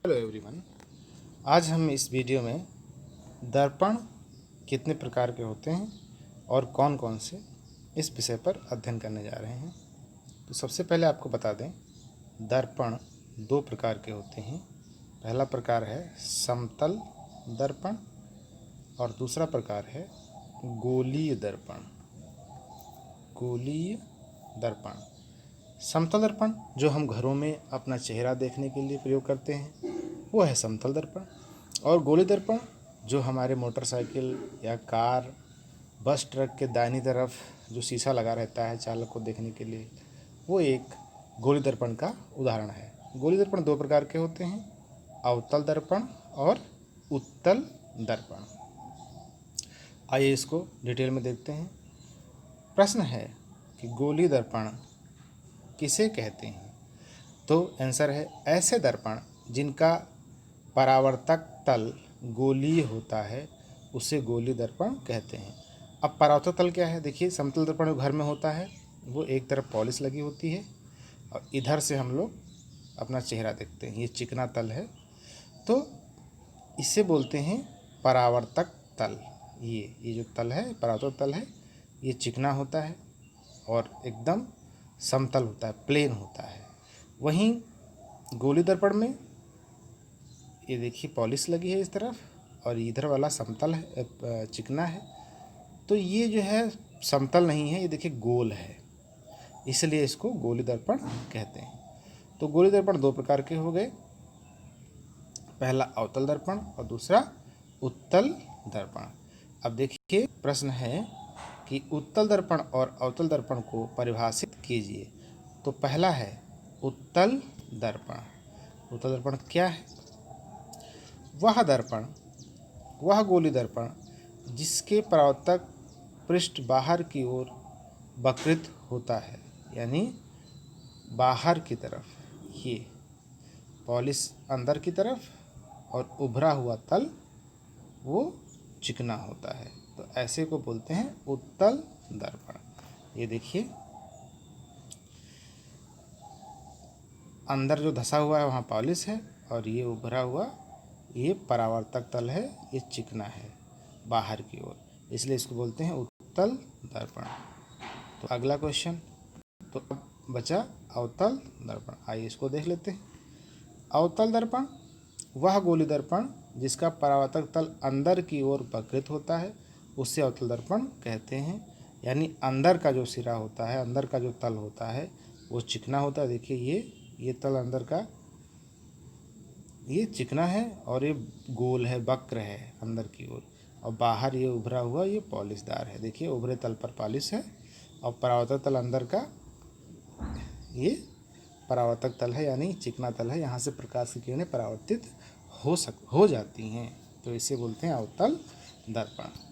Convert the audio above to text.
Hello everyone. आज हम इस वीडियो में दर्पण कितने प्रकार के होते हैं और कौन कौन से इस विषय पर अध्ययन करने जा रहे हैं। तो सबसे पहले आपको बता दें, दर्पण दो प्रकार के होते हैं। पहला प्रकार है समतल दर्पण और दूसरा प्रकार है गोलीय दर्पण। गोलीय दर्पण, समतल दर्पण जो हम घरों में अपना चेहरा देखने के लिए प्रयोग करते हैं वो है समतल दर्पण, और गोलीय दर्पण जो हमारे मोटरसाइकिल या कार, बस, ट्रक के दाहिनी तरफ जो शीशा लगा रहता है चालक को देखने के लिए, वो एक गोलीय दर्पण का उदाहरण है। गोलीय दर्पण दो प्रकार के होते हैं, अवतल दर्पण और उत्तल दर्पण। आइए इसको डिटेल में देखते हैं। प्रश्न है कि गोलीय दर्पण किसे कहते हैं? तो आंसर है ऐसे दर्पण जिनका परावर्तक तल गोलीय होता है, उसे गोलीय दर्पण कहते हैं। अब परावर्तक तल क्या है? देखिए, समतल दर्पण जो घर में होता है वो एक तरफ पॉलिश लगी होती है और इधर से हम लोग अपना चेहरा देखते हैं, ये चिकना तल है, तो इसे बोलते हैं परावर्तक तल। ये जो तल है, परावर्तक तल है, ये चिकना होता है और एकदम समतल होता है, प्लेन होता है। वहीं गोलीय दर्पण में ये देखिए पॉलिश लगी है इस तरफ और इधर वाला समतल है, चिकना है, तो ये जो है समतल नहीं है, ये देखिए गोल है, इसलिए इसको गोलीय दर्पण कहते हैं। तो गोलीय दर्पण दो प्रकार के हो गए, पहला अवतल दर्पण और दूसरा उत्तल दर्पण। अब देखिए प्रश्न है कि उत्तल दर्पण और अवतल दर्पण को परिभाषित कीजिए। तो पहला है उत्तल दर्पण। उत्तल दर्पण क्या है? वह दर्पण, वह गोलीय दर्पण जिसके परावर्तक पृष्ठ बाहर की ओर वक्रित होता है, यानी बाहर की तरफ, ये पॉलिश अंदर की तरफ और उभरा हुआ तल वो चिकना होता है, तो ऐसे को बोलते हैं उत्तल दर्पण। ये देखिए अंदर जो धसा हुआ है वहाँ पॉलिश है और ये उभरा हुआ ये परावर्तक तल है, ये चिकना है बाहर की ओर, इसलिए इसको बोलते हैं उत्तल दर्पण। तो अगला क्वेश्चन, तो अब बचा अवतल दर्पण। आइए इसको देख लेते हैं। अवतल दर्पण वह गोलीय दर्पण जिसका परावर्तक तल अंदर की ओर वक्रित होता है, उससे अवतल दर्पण कहते हैं। यानी अंदर का जो सिरा होता है, अंदर का जो तल होता है वो चिकना होता है। देखिए ये तल अंदर का ये चिकना है और ये गोल है, वक्र है अंदर की ओर, और बाहर ये उभरा हुआ ये पॉलिशदार है। देखिए उभरे तल पर पॉलिश है और परावर्तक तल अंदर का ये परावर्तक तल है, यानी चिकना तल है, यहाँ से प्रकाश की किरणें परावर्तित हो जाती हैं, तो इसे बोलते हैं अवतल दर्पण।